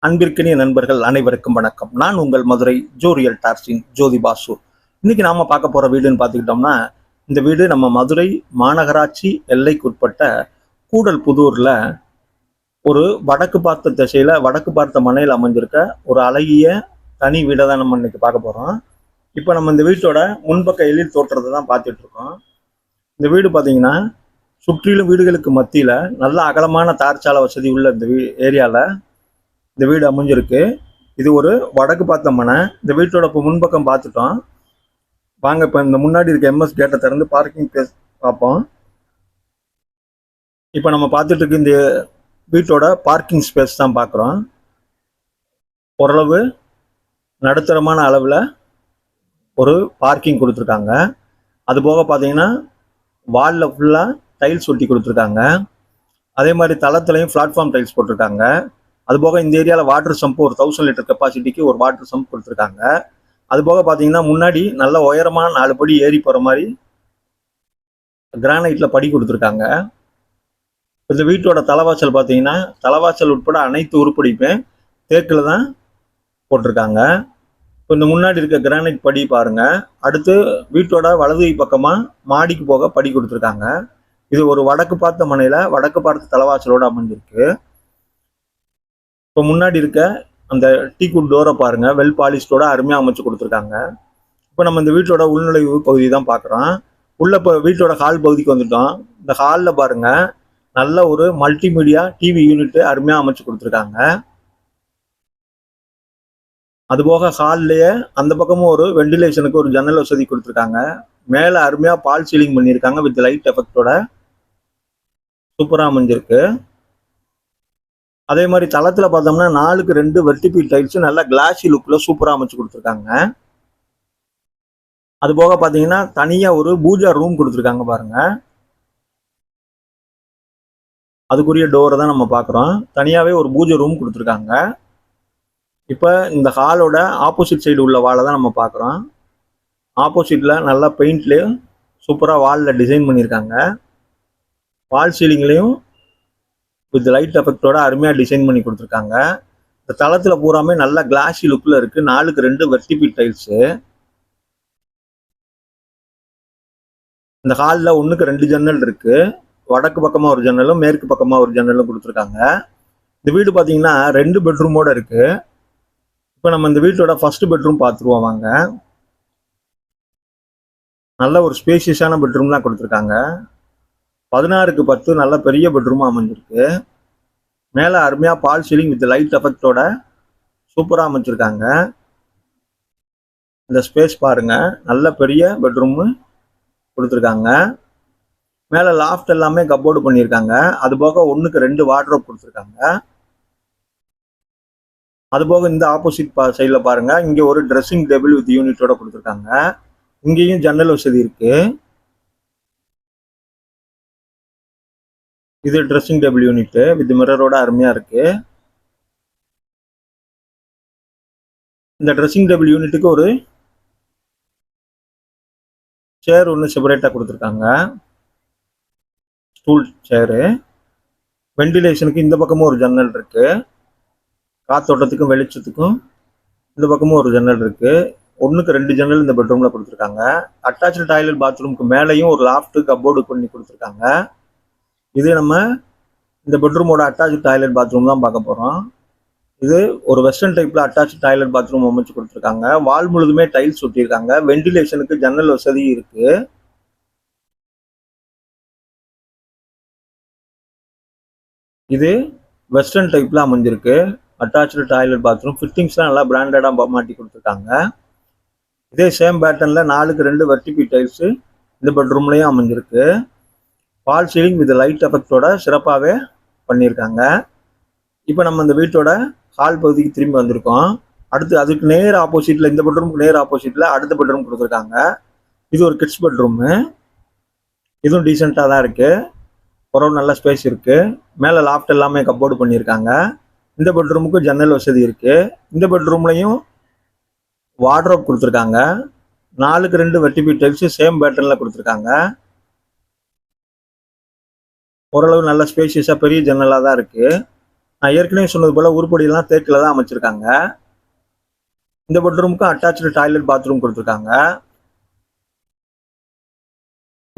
அன்பிற்கினிய நண்பர்கள் அனைவருக்கும் வணக்கம். நான் உங்கள் மதுரை ஜோரியல் டார்ஸின் ஜோதி பாசு. இன்னைக்கு நாம பார்க்க போற வீடுன்னு பார்த்துக்கிட்டோம்னா, இந்த வீடு நம்ம மதுரை மாநகராட்சி எல்லைக்குட்பட்ட கூடல்புதூர்ல ஒரு வடக்கு பார்த்த திசையில வடக்கு பார்த்த மனையில் அமைஞ்சிருக்க ஒரு அழகிய தனி வீடை தான் நம்ம இன்னைக்கு பார்க்க போறோம். இப்போ நம்ம இந்த வீட்டோட முன்பக்க எழில் தோற்றத்தை தான் பார்த்துட்டு இருக்கோம். இந்த வீடு பார்த்தீங்கன்னா சுற்றிலும் வீடுகளுக்கு மத்தியில நல்ல அகலமான தார்ச்சாலை வசதி உள்ள இந்த ஏரியால இந்த வீடு அமைஞ்சிருக்கு. இது ஒரு வடக்கு பார்த்த மனை. இந்த வீட்டோட இப்போ முன்பக்கம் பார்த்துட்டோம். வாங்க இப்போ இந்த முன்னாடி இருக்க எம்எஸ் கேட்டை திறந்து பார்க்கிங் பிளேஸ் பார்ப்போம். இப்போ நம்ம பார்த்துட்டு இருக்க இந்த வீட்டோட பார்க்கிங் ஸ்பேஸ் தான் பார்க்குறோம். ஓரளவு நடுத்தரமான அளவில் ஒரு பார்க்கிங் கொடுத்துருக்காங்க. அது போக பார்த்தீங்கன்னா வாலில் ஃபுல்லாக டைல்ஸ் ஒட்டி கொடுத்துருக்காங்க. அதே மாதிரி தளத்துலையும் பிளாட்ஃபார்ம் டைல்ஸ் போட்டிருக்காங்க. அதுபோக இந்த ஏரியாவில் வாட்டர் சம்ப் ஒரு 1000 லிட்டர் கெப்பாசிட்டிக்கு ஒரு வாட்டர் சம்ப் கொடுத்துருக்காங்க. அதுபோக பார்த்தீங்கன்னா முன்னாடி நல்ல உயரமான 4 படி ஏறி போகிற மாதிரி கிரானைட்ல படி கொடுத்துருக்காங்க. இந்த வீட்டோட தலைவாசல் பார்த்தீங்கன்னா தலைவாசல் உட்பட அனைத்து உருப்படியுமே தேக்கில் தான் போட்டிருக்காங்க. இப்போ இந்த முன்னாடி இருக்க கிரானைட் படி பாருங்க. அடுத்து வீட்டோட வலது பக்கமாக மாடிக்கு போக படி கொடுத்துருக்காங்க. இது ஒரு வடக்கு பார்த்த மனையில் வடக்கு பார்த்த தலைவாசலோடு அமைஞ்சிருக்கு. இப்போ முன்னாடி இருக்க அந்த டீக்குட் டோரை பாருங்க, வெல் பாலிஸ்டோட அருமையாக அமைச்சு கொடுத்துருக்காங்க. இப்போ நம்ம இந்த வீட்டோட உள்நுழைவு பகுதி தான் பார்க்குறோம். உள்ள இப்போ வீட்டோட ஹால் பகுதிக்கு வந்துட்டோம். இந்த ஹாலில் பாருங்க நல்ல ஒரு மல்டிமீடியா டிவி யூனிட் அருமையாக அமைச்சு கொடுத்துருக்காங்க. அதுபோக ஹால்லேயே அந்த பக்கமும் ஒரு வெண்டிலேஷனுக்கு ஒரு ஜன்னல் வசதி கொடுத்துருக்காங்க. மேலே அருமையாக பால் சீலிங் பண்ணியிருக்காங்க வித் லைட் எஃபெக்டோட சூப்பராக அமைஞ்சிருக்கு. அதே மாதிரி தளத்தில் பார்த்தோம்னா 4க்கு 2 வெர்டிபிள் டைல்ஸ் நல்ல கிளாசி லுக்கில் சூப்பராக அமைச்சு கொடுத்துருக்காங்க. அது போக பார்த்தீங்கன்னா தனியாக ஒரு பூஜா ரூம் கொடுத்துருக்காங்க பாருங்க. அதுக்குரிய டோரை தான் நம்ம பார்க்குறோம். தனியாகவே ஒரு பூஜை ரூம் கொடுத்துருக்காங்க. இப்போ இந்த ஹாலோட ஆப்போசிட் சைடு உள்ள வாலை தான் நம்ம பார்க்குறோம். ஆப்போசிட்டில் நல்லா பெயிண்ட்லேயும் சூப்பராக வாலில் டிசைன் பண்ணியிருக்காங்க. வால் சீலிங்லேயும் வித் லைட் எஃபெக்டோட அருமையாக டிசைன் பண்ணி கொடுத்துருக்காங்க. இந்த தளத்தில் பூராமே நல்ல கிளாசி லுக்கில் இருக்குது. 4க்கு 2 வெர்டிபிள் டைல்ஸு. இந்த ஹாலில் 1க்கு 2 ஜன்னல் இருக்குது. வடக்கு பக்கமாக ஒரு ஜன்னலும் மேற்கு பக்கமாக ஒரு ஜன்னலும் கொடுத்துருக்காங்க. இந்த வீடு பார்த்தீங்கன்னா 2 பெட்ரூமோட இருக்குது. இப்போ நம்ம இந்த வீட்டோட ஃபர்ஸ்ட் பெட்ரூம் பார்த்துருவோம் வாங்க. நல்ல ஒரு ஸ்பேசியஸான பெட்ரூம் தான் கொடுத்துருக்காங்க. 16க்கு 10 நல்ல பெரிய பெட்ரூமாக அமைஞ்சிருக்கு. மேலே அருமையாக பால் சீலிங் வித் லைட் எஃபெக்டோட சூப்பராக அமைச்சிருக்காங்க. இந்த ஸ்பேஸ் பாருங்க, நல்ல பெரிய பெட்ரூமு கொடுத்துருக்காங்க. மேலே லாஃப்ட் எல்லாமே கப்போர்டு பண்ணியிருக்காங்க. அதுபோக 1க்கு 2 வார்ட்ரோப் கொடுத்துருக்காங்க. அதுபோக இந்த ஆப்போசிட் சைடில் பாருங்க, இங்கே ஒரு ட்ரெஸ்ஸிங் டேபிள் வித் யூனிட்டோட கொடுத்துருக்காங்க. இங்கேயும் ஜன்னல் வசதி இருக்கு. இது ட்ரெஸ்ஸிங் டேபிள் யூனிட் வித் மிரரோட அருமையா இருக்கு. இந்த ட்ரெஸ்ஸிங் டேபிள் யூனிட்டுக்கு ஒரு சேர் ஒன்று செப்பரேட்டா கொடுத்துருக்காங்க, ஸ்டூல் சேரு. வெண்டிலேஷனுக்கு இந்த பக்கமும் ஒரு ஜன்னல் இருக்கு. காத்தோட்டத்துக்கும் வெளிச்சத்துக்கும் இந்த பக்கமும் ஒரு ஜன்னல் இருக்கு. 1க்கு 2 ஜன்னல் இந்த பெட்ரூம்ல கொடுத்துருக்காங்க. அட்டாச்சு டாய்லெட் பாத்ரூமுக்கு மேலேயும் ஒரு லாஃப்ட் கப்போர்டு பண்ணி கொடுத்துருக்காங்க. இது நம்ம இந்த பெட்ரூமோட அட்டாச் டாய்லெட் பாத்ரூம் தான் பார்க்க போகிறோம். இது ஒரு வெஸ்டர்ன் டைப்பில் அட்டாச் டாய்லெட் பாத்ரூம் அமைச்சு கொடுத்துருக்காங்க. வால் முழுதுமே டைல்ஸ் ஒட்டியிருக்காங்க. வெண்டிலேஷனுக்கு ஜன்னல் வசதி இருக்கு. இது வெஸ்டர்ன் டைப்பில் அமைஞ்சிருக்கு அட்டாச்சு டாய்லெட் பாத்ரூம். ஃபிட்டிங்ஸ்லாம் நல்லா பிராண்டடாக மாட்டி கொடுத்துருக்காங்க. இதே சேம் பேட்டர்னில் 4க்கு 2 வெர்டிபிள் டைல்ஸு இந்த பெட்ரூம்லேயும் அமைஞ்சிருக்கு. பால் சீலிங் வித் லைட் எஃபெக்டோட சிறப்பாகவே பண்ணியிருக்காங்க. இப்போ நம்ம இந்த வீட்டோட ஹால் பகுதிக்கு திரும்பி வந்திருக்கோம். அடுத்து அதுக்கு நேர் ஆப்போசிட்டில், இந்த பெட்ரூமுக்கு நேர் ஆப்போசிட்டில் அடுத்த பெட்ரூம் கொடுத்துருக்காங்க. இது ஒரு கிட்ஸ் பெட்ரூமு. இதுவும் டீசெண்டாக தான் இருக்குது. ஓரளவு நல்ல ஸ்பேஸ் இருக்குது. மேலே லாஃப்ட் எல்லாமே கப்போர்டு பண்ணியிருக்காங்க. இந்த பெட்ரூமுக்கு ஜன்னல் வசதி இருக்குது. இந்த பெட்ரூம்லையும் வார்ட்ரோப் கொடுத்துருக்காங்க. 4க்கு 2 வெர்டிபிள் டைல்ஸு சேம் பேட்டர்னில் கொடுத்துருக்காங்க. ஓரளவு நல்ல ஸ்பேஷியஸாக பெரிய ஜன்னலாக தான் இருக்குது. நான் ஏற்கனவே சொன்னது போல உருப்படியெல்லாம் தேக்கில் தான் அமைச்சிருக்காங்க. இந்த பெட்ரூமுக்கும் அட்டாச்சு டாய்லெட் பாத்ரூம் கொடுத்துருக்காங்க.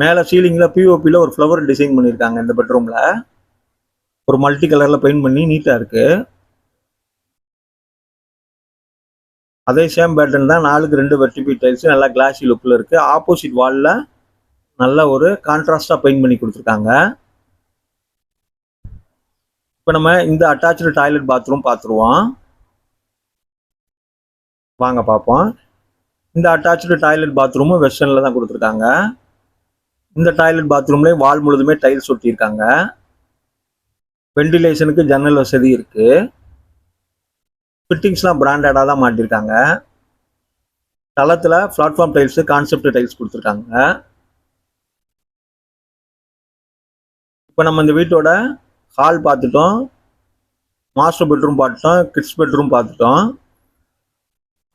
மேலே சீலிங்கில் பிஓபியில் ஒரு ஃப்ளவர் டிசைன் பண்ணியிருக்காங்க. இந்த பெட்ரூமில் ஒரு மல்டி கலரில் பெயிண்ட் பண்ணி நீட்டாக இருக்குது. அதே சேம் பேட்டர்ன் தான் 4க்கு 2 வெர்டிபி டைல்ஸ் நல்லா கிளாஸி லுக்கில் இருக்குது. ஆப்போசிட் வாலில் நல்ல ஒரு கான்ட்ராஸ்டாக பெயிண்ட் பண்ணி கொடுத்துருக்காங்க. இப்போ நம்ம இந்த அட்டாச்சு டாய்லெட் பாத்ரூம் பார்த்துருவோம். வாங்க பார்ப்போம். இந்த அட்டாச்சு டாய்லெட் பாத்ரூமும் வெஸ்டர்னில் தான் கொடுத்துருக்காங்க. இந்த டாய்லெட் பாத்ரூம்லேயே வால் முழுதுமே டைல்ஸ் ஒட்டியிருக்காங்க. வெண்டிலேஷனுக்கு ஜன்னல் வசதி இருக்குது. ஃபிட்டிங்ஸ்லாம் பிராண்டடாக தான் மாட்டியிருக்காங்க. தளத்தில் பிளாட்ஃபார்ம் டைல்ஸு கான்செப்ட் டைல்ஸ் கொடுத்துருக்காங்க. இப்போ நம்ம இந்த வீட்டோட ஹால் பார்த்துட்டோம், மாஸ்டர் பெட்ரூம் பார்த்துட்டோம், கிட்ஸ் பெட்ரூம் பார்த்துட்டோம்.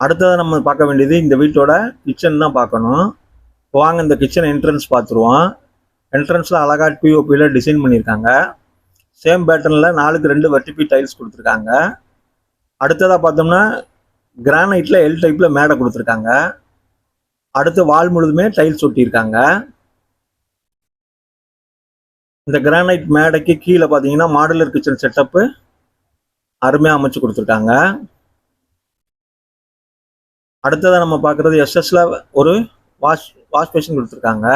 அடுத்ததாக நம்ம பார்க்க வேண்டியது இந்த வீட்டோட கிச்சன் தான் பார்க்கணும். வாங்க இந்த கிச்சன் என்ட்ரன்ஸ் பார்த்துருவோம். என்ட்ரன்ஸில் அழகா பிஓபியில் டிசைன் பண்ணியிருக்காங்க. சேம் பேட்டர்னில் 4க்கு 2 வெர்டிபி டைல்ஸ் கொடுத்துருக்காங்க. அடுத்ததாக பார்த்தோம்னா கிரானைட்டில் எல் டைப்பில் மேடை கொடுத்துருக்காங்க. அடுத்து வால் முழுதுமே டைல்ஸ் ஒட்டியிருக்காங்க. இந்த கிரானைட் மேடைக்கு கீழே பார்த்தீங்கன்னா மாடுலர் கிச்சன் செட்டப்பு அருமையாக அமைச்சு கொடுத்துருக்காங்க. அடுத்ததாக நம்ம பார்க்குறது எஸ்எஸ்ல ஒரு வாஷ் பேஷன் கொடுத்துருக்காங்க.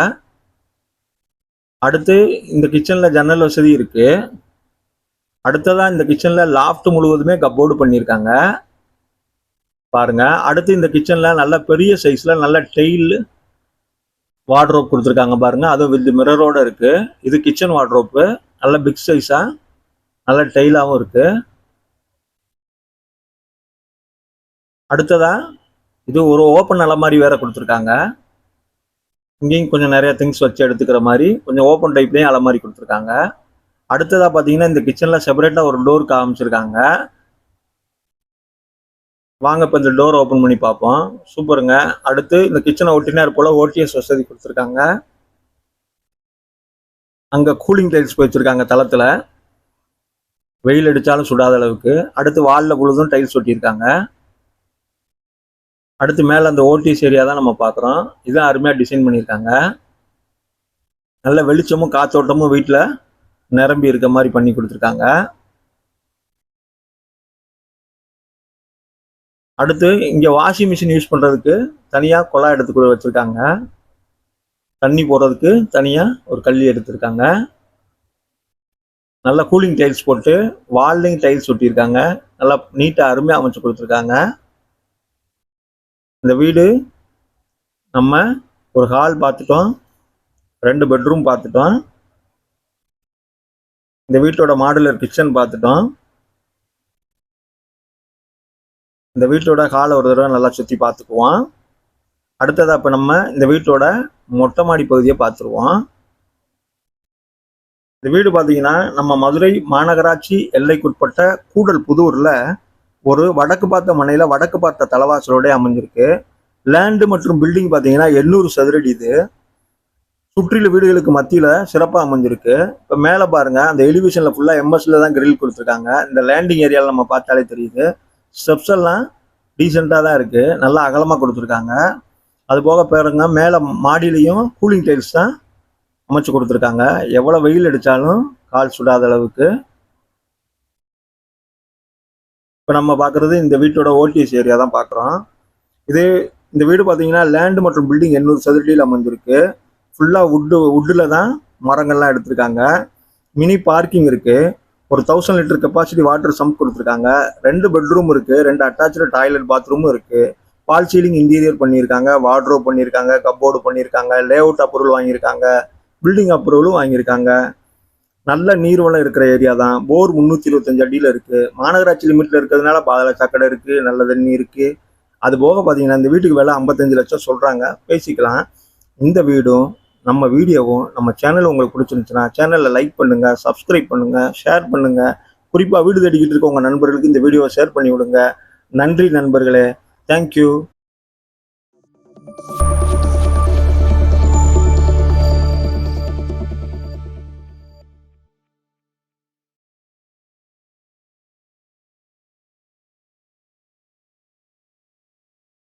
அடுத்து இந்த கிச்சனில் ஜன்னல் வசதி இருக்குது. அடுத்ததாக இந்த கிச்சனில் லாஃப்ட் முழுவதுமே கப்போர்டு பண்ணியிருக்காங்க பாருங்க. அடுத்து இந்த கிச்சனில் நல்ல பெரிய சைஸில் நல்ல டெயில் வார்ட்ரோப் கொடுத்துருக்காங்க பாருங்க. அதுவும் வித் மிரரோட இருக்குது. இது கிச்சன் வார்ட்ரோப்பு நல்ல பிக் சைஸாக நல்ல டெய்லாகவும் இருக்குது. அடுத்ததாக இது ஒரு ஓப்பன் அலமாரி வேற கொடுத்துருக்காங்க. இங்கேயும் கொஞ்சம் நிறைய திங்ஸ் வச்சு எடுத்துக்கிற மாதிரி கொஞ்சம் ஓப்பன் டைப்லேயும் அலமாரி கொடுத்துருக்காங்க. அடுத்ததாக பார்த்தீங்கன்னா இந்த கிச்சனில் செப்பரேட்டாக ஒரு டோர் காமிச்சிருக்காங்க. வாங்க இப்போ இந்த டோர் ஓப்பன் பண்ணி பார்ப்போம். சூப்பருங்க. அடுத்து இந்த கிச்சனை ஒட்டினார் போல் ஓடிஎஸ் வசதி கொடுத்துருக்காங்க. அங்கே கூலிங் டைல்ஸ் வச்சுருக்காங்க தளத்தில், வெயில் அடித்தாலும் சுடாத அளவுக்கு. அடுத்து வாலில் முழுதும் டைல்ஸ் ஒட்டியிருக்காங்க. அடுத்து மேலே அந்த ஓடிஎஸ் ஏரியா தான் நம்ம பார்க்குறோம். இதான் அருமையாக டிசைன் பண்ணியிருக்காங்க. நல்ல வெளிச்சமும் காத்தோட்டமும் வீட்டில் நிரம்பி இருக்க மாதிரி பண்ணி கொடுத்துருக்காங்க. அடுத்து இங்கே வாஷிங் மிஷின் யூஸ் பண்ணுறதுக்கு தனியாக குழாய் எடுத்து கூட வச்சுருக்காங்க. தண்ணி போடுறதுக்கு தனியாக ஒரு கல்லி எடுத்துருக்காங்க. நல்லா கூலிங் டைல்ஸ் போட்டு வால்லையும் டைல்ஸ் ஒட்டியிருக்காங்க. நல்லா நீட்டாக அருமையாக அமைச்சு கொடுத்துருக்காங்க. இந்த வீடு நம்ம ஒரு ஹால் பார்த்துட்டோம், 2 பெட்ரூம் பார்த்துட்டோம், இந்த வீட்டோட மாடுலர் கிச்சன் பார்த்துட்டோம். இந்த வீட்டோட ஹாலை ஒரு தடவை நல்லா சுற்றி பார்த்துக்குவோம். அடுத்ததாக இப்போ நம்ம இந்த வீட்டோட மொட்டை மாடி பகுதியை பார்த்துருவோம். இந்த வீடு பார்த்தீங்கன்னா நம்ம மதுரை மாநகராட்சி எல்லைக்குட்பட்ட கூடல் புதூரில் ஒரு வடக்கு பார்த்த மனையில் வடக்கு பார்த்த தலவாசலோட அமைஞ்சிருக்கு. லேண்டு மற்றும் பில்டிங் பார்த்தீங்கன்னா 800 சதுரடி. இது சுற்றில வீடுகளுக்கு மத்தியில் சிறப்பாக அமைஞ்சிருக்கு. இப்போ மேலே பாருங்க, அந்த எலிவேஷனில் ஃபுல்லாக எம்எஸ்ல தான் கிரில் கொடுத்துருக்காங்க. இந்த லேண்டிங் ஏரியாவில் நம்ம பார்த்தாலே தெரியுது. ஸ்டெப்ஸ் எல்லாம் டீசெண்டாக தான் இருக்குது, நல்லா அகலமாக கொடுத்துருக்காங்க. அது போக பாருங்க, மேலே மாடியிலையும் கூலிங் டைல்ஸ் தான் அமைச்சு கொடுத்துருக்காங்க. எவ்வளோ வெயில் அடித்தாலும் கால் சுடாத அளவுக்கு. இப்போ நம்ம பார்க்குறது இந்த வீட்டோட ஓடிஎஸ் ஏரியா தான் பார்க்குறோம். இந்த வீடு பார்த்தீங்கன்னா லேண்டு மற்றும் பில்டிங் 800 சதுரடியில் அமைஞ்சிருக்கு. ஃபுல்லாக வுட்டில் தான் மரங்கள்லாம் எடுத்திருக்காங்க. மினி பார்க்கிங் இருக்குது. ஒரு 1000 லிட்டர் கெப்பாசிட்டி வாட்டர் சம்ப் கொடுத்துருக்காங்க. 2 பெட்ரூம் இருக்குது, 2 அட்டாச்சு டாய்லெட் பாத்ரூமும் இருக்குது. பால் சீலிங் இன்டீரியர் பண்ணியிருக்காங்க, வார்ட்ரோப் பண்ணியிருக்காங்க, கப்போர்டு பண்ணியிருக்காங்க, லே அவுட் அப்ரூவல் வாங்கியிருக்காங்க, பில்டிங் அப்ரூவலும் வாங்கியிருக்காங்க. நல்ல நீர்வளம் இருக்கிற ஏரியா தான். போர் 325 அடியில் இருக்குது. மாநகராட்சி லிமிட்டில் இருக்கிறதுனால பாதாள சாக்கடை இருக்குது, நல்ல தண்ணி இருக்குது. அது போக பார்த்தீங்கன்னா இந்த வீட்டுக்கு விலை 55 லட்சம் சொல்கிறாங்க, பேசிக்கலாம். இந்த வீடும் நம்ம வீடியோவும் நம்ம சேனல் உங்களுக்கு பிடிச்சிருந்துச்சுன்னா சேனலில் லைக் பண்ணுங்கள், சப்ஸ்கிரைப் பண்ணுங்கள், ஷேர் பண்ணுங்கள். குறிப்பாக வீடு தேடிக்கிட்டு இருக்க உங்கள் நண்பர்களுக்கு இந்த வீடியோவை ஷேர் பண்ணி விடுங்க. நன்றி நண்பர்களே. தேங்க்யூ.